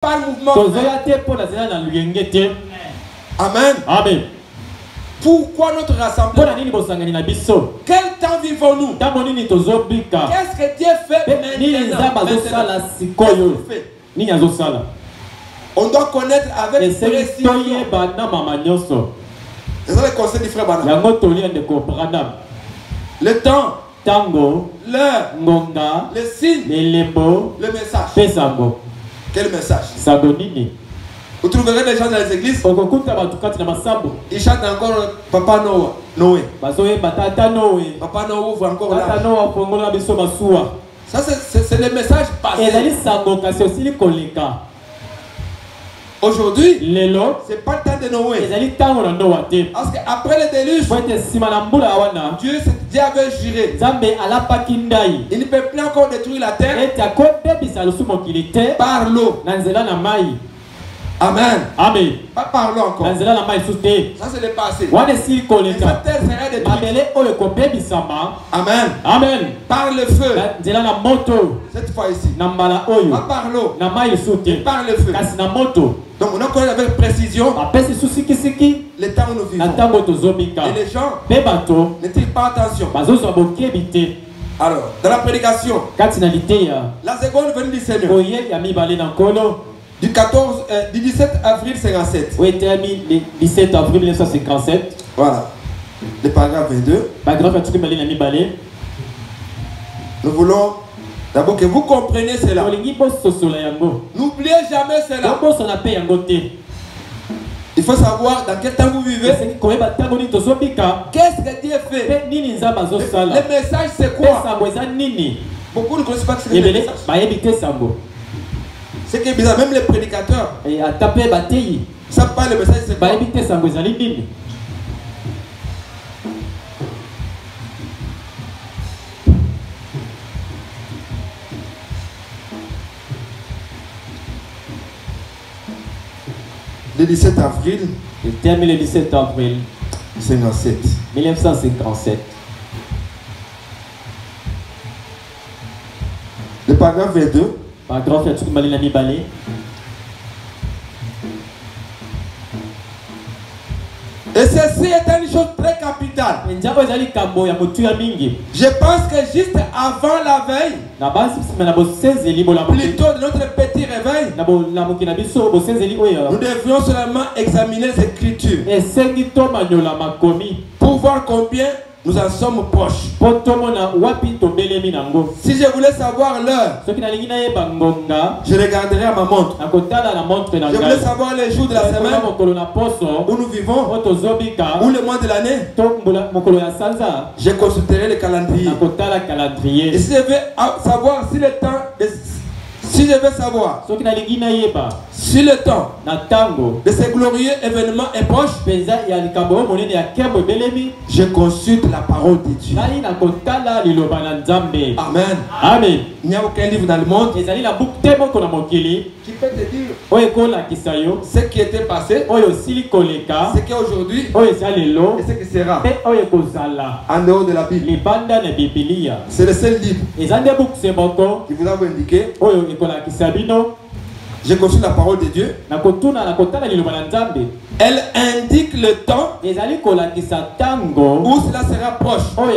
pas le mouvement. Amen. Amen. Pourquoi notre rassemblement? Quel temps vivons-nous? Qu'est-ce que Dieu fait maintenant? On doit connaître avec précision. C'est ça le conseil du frère Bana. Le temps, l'heure, le signe, le message. Quel message? Vous trouverez des gens dans les églises. Ils chantent encore Papa Noé. Papa Noé ouvre encore là. Ça c'est le message passé. Aujourd'hui, c'est pas le temps de Noé. Parce qu'après le déluge, Dieu avait juré. Il ne peut plus encore détruire la terre par l'eau. Amen. Amen. Pas par l'eau encore. Ça c'est le passé. Cette terre sera détruite. Amen. Amen. Par le feu. Cette fois ici. Pas par l'eau. Par le feu. Donc on a connu avec précision le temps où nous vivons. Et les gens ne tirent pas attention. Alors, dans la prédication, la seconde venue du Seigneur, du 17 avril 57. Oui, 17 avril 1957. Voilà. Le paragraphe 22. Nous voulons d'abord que vous compreniez cela. N'oubliez jamais cela. Il faut savoir dans quel temps vous vivez. Qu'est-ce que Dieu fait? Le message c'est quoi? Beaucoup ne connaissent pas ce que c'est le message. C'est que bizarre, même les prédicateurs ne savent pas le message c'est quoi. Le 17 avril. Il termine le 17 avril 1957. Le paragraphe 22. Et ceci est une chose très capitale. Je pense que juste avant la veille, plutôt de notre petit réveil, nous devions seulement examiner les Écritures pour voir combien nous en sommes proches. Si je voulais savoir l'heure, je regarderais à ma montre. Je voulais savoir les jours de la semaine où nous vivons, ou le mois de l'année, je consulterai le calendrier. Et si je veux savoir si le temps si je veux savoir si le temps de ces glorieux événements est proche, je consulte la parole de Dieu. Amen. Amen. Il n'y a aucun livre dans le monde qui peut te dire ce qui était passé, ce qui est aujourd'hui et ce qui sera en dehors de la Bible. C'est le seul livre qui vous a indiqué. Je consulte la parole de Dieu. Elle indique le temps où cela sera proche. En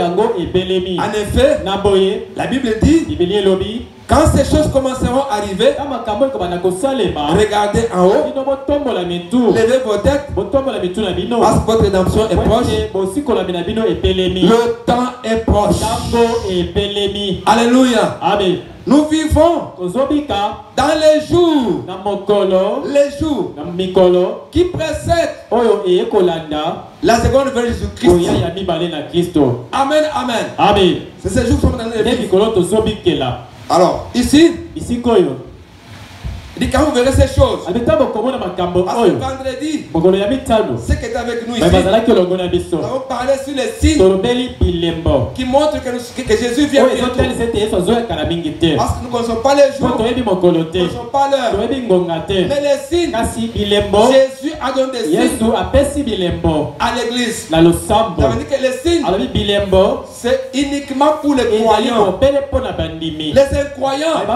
effet, la Bible dit, quand ces choses commenceront à arriver, regardez en haut, levez vos têtes, parce que votre rédemption est proche. Le temps est proche. Alléluia. Amen. Nous vivons dans les jours qui précèdent la seconde venue de Jésus-Christ. Amen, amen. Amen. C'est ces jours qui sont dans les vies. Alors, ici, il dit quand vous verrez ces choses, parce que vendredi, ce qui est avec nous ici, nous avons parlé sur les signes qui montrent que Jésus vient bientôt. Parce que nous ne connaissons pas les jours, nous ne connaissons pas l'heure. Mais les signes, Jésus a donné des signes à l'église. Ça veut dire que les signes, c'est uniquement pour les croyants. Les incroyants ne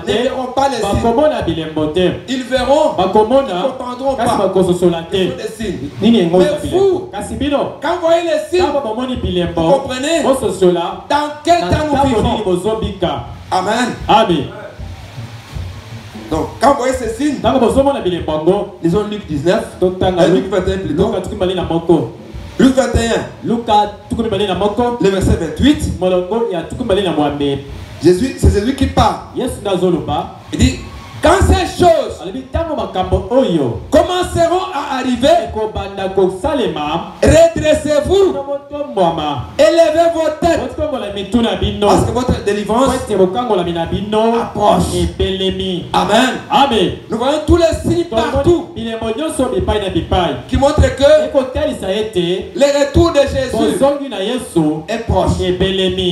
verront pas les signes. ils verront, ils ne comprendront pas. Des signes. Mais vous, quand vous voyez les signes, vous comprenez dans quel temps nous vivons. Amen. Amen. Donc, quand vous voyez ces signes, lisons Luc 19, Luc 21 plutôt. Luc 21, le verset 28. C'est Jésus qui parle. Il dit, quand ces choses commenceront à arriver, redressez-vous, élevez vos têtes, parce que votre délivrance approche. Amen. Amen. Nous voyons tous les signes partout qui montrent que le retour de Jésus est proche.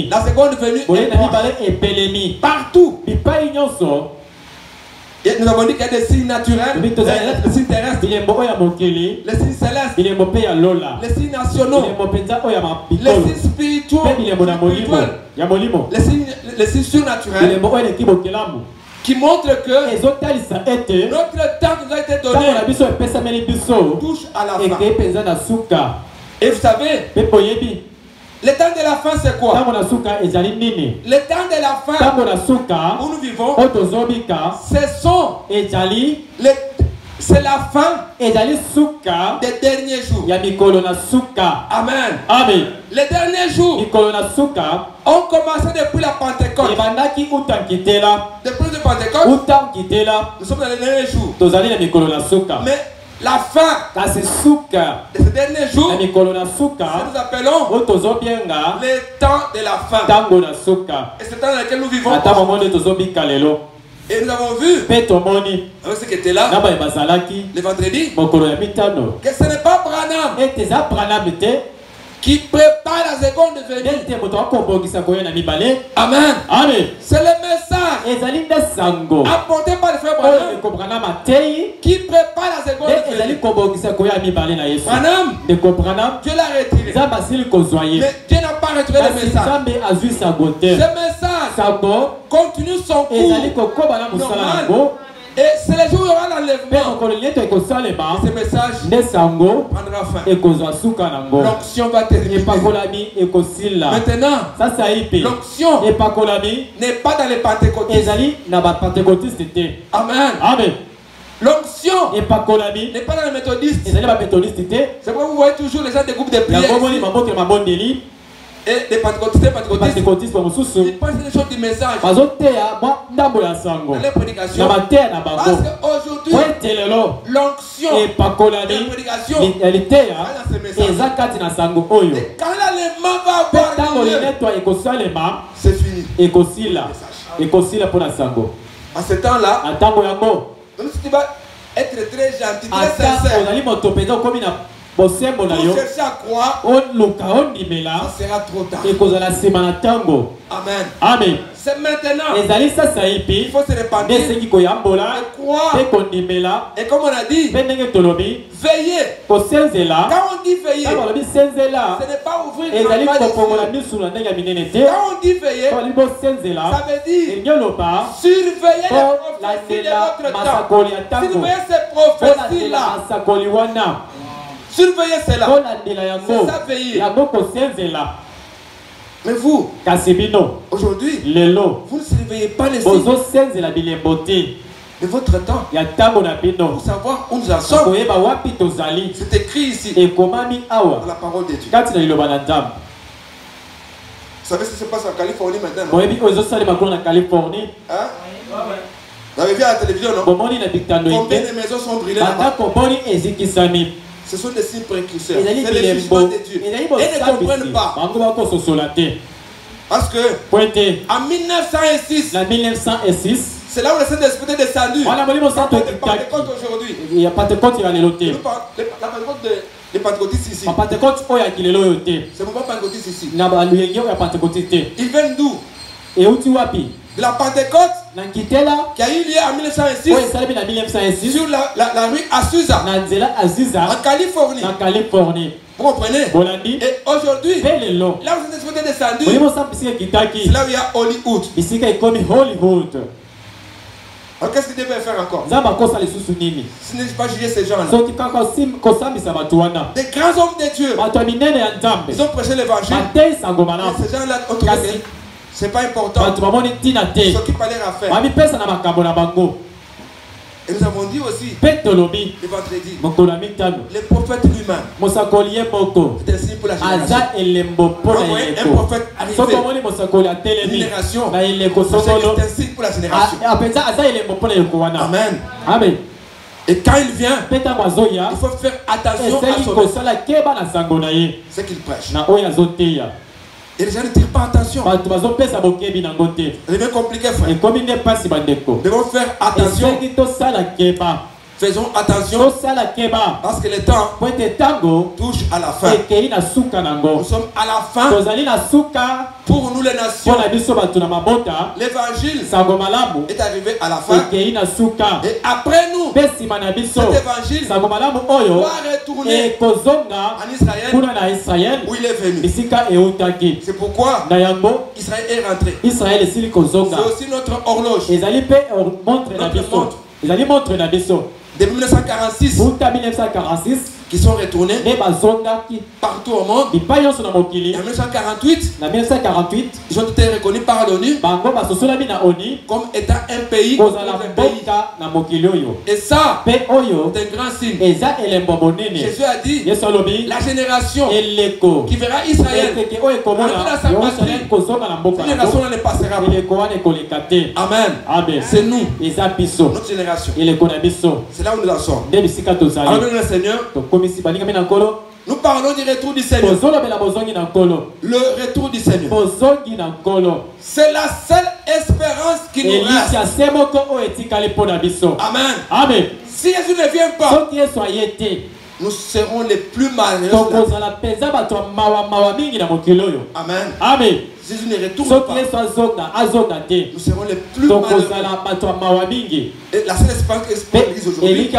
La seconde venue est proche. Partout. Et nous avons dit qu'il y a des signes naturels, les signes terrestres, les signes célestes, les signes nationaux, les signes spirituels, les signes surnaturels qui montrent que notre temps qui nous a été donné touche à la fin. Et vous savez, le temps de la fin, c'est quoi? Le temps de la fin où nous vivons, c'est la fin des derniers jours. Amen. Amen. Les derniers jours ont commencé depuis la Pentecôte. Depuis le Pentecôte, nous sommes dans les derniers jours. Mais la fin de ces derniers jours, nous appelons le temps de la fin. Et c'est le temps dans lequel nous vivons. Et nous avons vu, avec ceux qui étaient là, le vendredi, que ce n'est pas Branham qui prépare la seconde venue. Amen. Amen. C'est le message apporté par le frère Branham qui prépare la seconde venue. Branham, Dieu l'a retiré. Mais Dieu n'a pas retiré le message. Ce message continue son cours normal. Et c'est le jour où il y aura l'enlèvement. Ce message prendra fin. L'onction va terminer. Maintenant, l'onction n'est pas dans les pentecôtistes. Amen. Amen. L'onction n'est pas dans les méthodistes. C'est pourquoi vous voyez toujours les gens des groupes de prière ici. Et les pentecôtistes, ils pensent les choses du message. Dans les prédications. Parce qu'aujourd'hui, l'onction de la prédication va dans ce message. Et quand l'enlèvement va avoir lieu, c'est fini. À ce temps-là, même si tu vas être très gentil, très sincère, pour chercher à croire, ça sera trop tard. Amen. Amen. C'est maintenant. Il faut se répandre et croire. Et comme on a dit, veillez. Quand on dit veiller, ce n'est pas ouvrir les yeux. Quand on dit veiller, ça veut dire surveiller les prophéties de votre temps. Surveiller ces prophéties-là. Surveillez cela. C'est ça veiller. Mais vous, aujourd'hui, vous ne surveillez pas les signes de votre temps pour savoir où nous en sommes. C'est écrit ici dans la parole de Dieu. Vous savez ce qui se passe en Californie maintenant? Hein? Vous avez vu à la télévision, non? Combien de maisons sont brûlées là-bas? Ce sont des signes précurseurs. C'est le jugement de Dieu. Et ne comprennent pas. Parce que en 1906, c'est là où le Saint-Esprit est descendu. La Pentecôte aujourd'hui. La Pentecôte des Pentecôtistes ici. C'est pourquoi Pentecôtiste ici. Ils viennent d'où? De la Pentecôte qui a eu lieu en 1906 sur la rue Azusa en Californie. Vous comprenez? Et aujourd'hui, là où vous êtes descendu, c'est là où il y a Hollywood. Alors qu'est-ce qu'il devait faire encore? Nzambe akosa lisusu nini? Ce n'est pas juger ces gens-là. Soki kaka kosambisa bato wana. Des grands hommes de Dieu. Bato ya minene ya Nzambe. Ils ont prêché l'évangile. Batei sango malamu. Ces gens-là ont trouvé. C'est pas important. Bato bamoni ntina te. Ce qui parlait à faire. Bamipesa na makambo na bango. Et nous avons dit aussi, le vendredi, les prophètes lui-même, c'est un signe pour la génération. Un prophète arrivé, une génération, c'est un signe pour la génération. Amen. Amen. Et quand il vient, il faut faire attention à ce qu'il prêche. Et les gens ne tirent pas attention. C'est bien compliqué, frère. Nous devons faire attention. Faisons attention parce que le temps touche à la fin. Nous sommes à la fin. Pour nous les nations, l'évangile est arrivé à la fin. Et après nous, cet évangile doit retourner en Israël où il est venu. C'est pourquoi Israël est rentré. C'est aussi notre horloge. Notre montre. Depuis 1946, qui sont retournés partout au monde. En 1948, ils ont été reconnus par l'ONU comme étant un pays. Et ça, c'est un grand signe. Jésus a dit, la génération qui verra Israël dans sa patrie, cette génération ne passera pas. Amen. C'est nous, notre génération. C'est là où nous en sommes. Alors le Seigneur, nous parlons du retour du Seigneur. Le retour du Seigneur. C'est la seule espérance qui nous reste. Amen. Amen. Si Jésus ne vient pas, nous serons les plus malheureux. Amen. Amen. Jésus ne retourne pas. Nous serons les plus malheureux. Et la seule espérance que l'Église aujourd'hui,